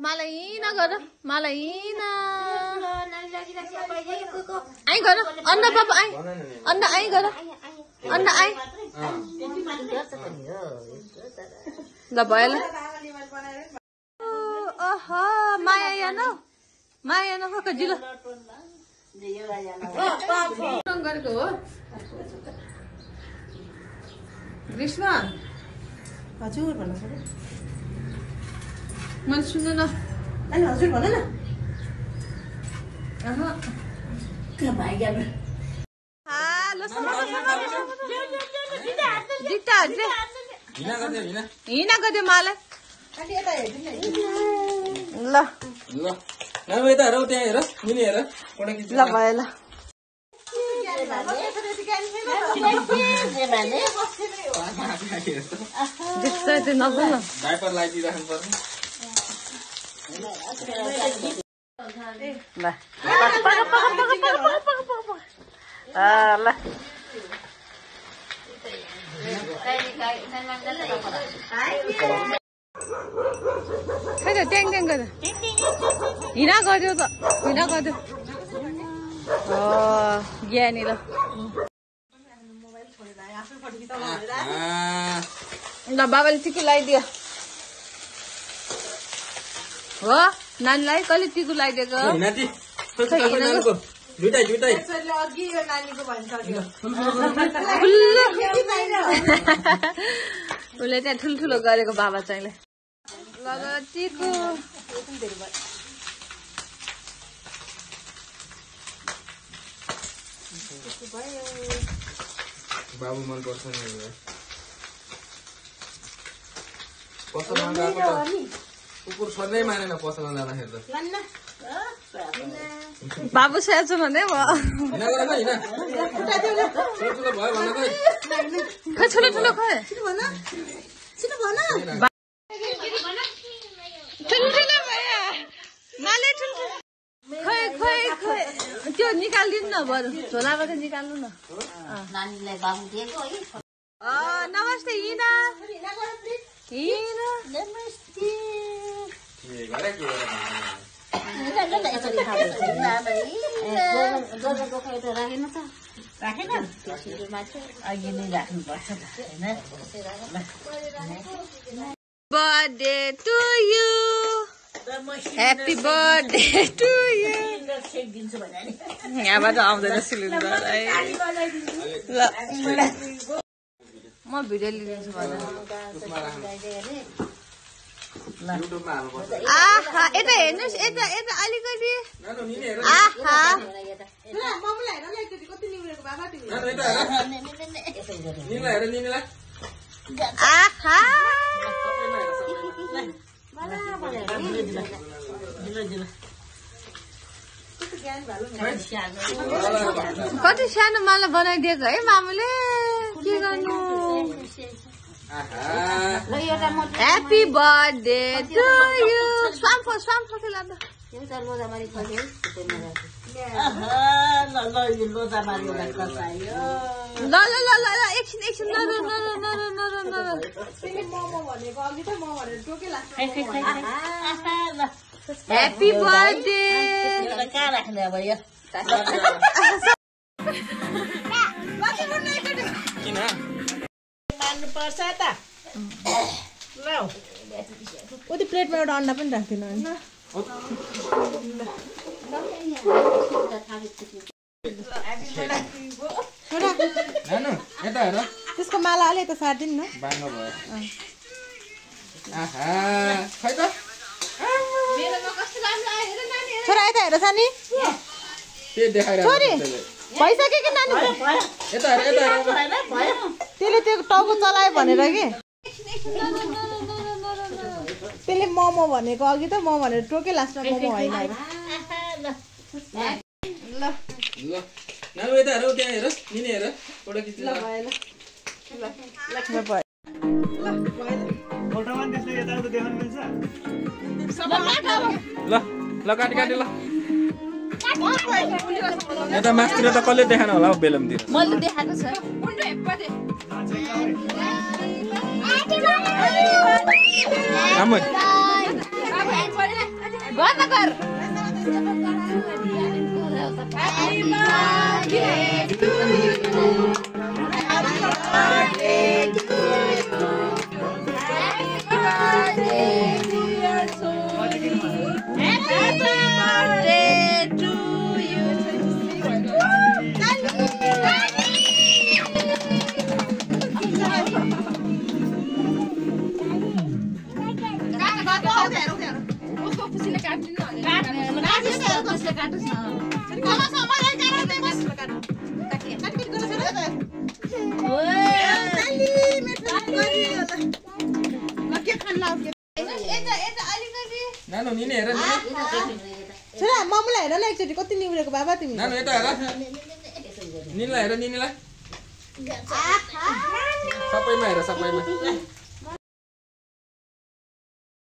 मलाई नगर मलाई न आइ गर अन्डा पापा आइ अन्डा आइ गर अन्डा आइ ल भयो ल ओह माया यानो जिलो गरेको हो ग्रीष्म हजुर भन्नु पर्यो मैले सुन्नु न अनि हजुर भन न कहाँ भाइ हिना गरिदियो मलाई ल यता हेर त्यहाँ हेर मिनी हेर ल भयो ल नबोल्नु डाइपर लगाइदिइराख्नु पर्ने ल खै त ट्याङ ट्याङ गर्दा हिँडा गरिदियो त हिँडा गरिदियो ज्ञानी ल बाबाले टिकु लगाइदियो हो नानीलाई कहिले टिकु लगाइदिएको उसले त्यहाँ ठुल्ठुलो गरेको बाबा चाहिँ टिकु बाबु मन पर्छ नि पसलमा गएको त कुकुर सधैँ मानेन पसलमा जाँदाखेरि त बाबु स्याहार्छु भने भयो ठुलो ठुलो खोइ त्यो निकालिदिनु न बरु झोलाबाट निकाल्नु न नानीलाई बाबु दिएको है नमस्ते Hina Hina birthday to you happy birthday to you यहाँबाट आउँदैन सिलिन्डर है ल म भिडियो लिइदिन्छु आहा यता हेर्नुहोस् यता यता अलिकति आहा आहा कति सानो माला बनाइदिएको है मामुले के गर्नु ह्याप्पी बर्थडे टु यु स्वाम्फो खेलाउँदा ल एकछिन ह्याप्पी बर्थडे कहाँ राख्ने अब यो किन पर्छ त ल उति प्लेटमा एउटा अन्डा पनि राख्दिनु हैन नानु यता हेर त्यसको माला अलि त सार्दिनु न बाङ्गो भयो आहा खै त छोरा यता हेर सानी के देखाइरा छोरी भइसक्यो कि नानी यता हेर त्यसले त्यो टाउको चलायो भनेर कि त्यसले मोमो भनेको अघि त म भनेर टोके लास्टमा मोमो होइन ल नानु यता हेर त्यहाँ हेर निने हेर फोटो खिच्नु ल ल काटी ल यता मास्तिर त कसले देखान होला हौ बेलमतिर मैले देखाएको छ आमा बन्द गर नानु निने हेर निने छोरा मम्मीलाई हेर न एकचोटि कति निहुरेको बाबा तिमी नानु यता हेर निनलाई हेर निनेलाई सबैमा हेर सबैमा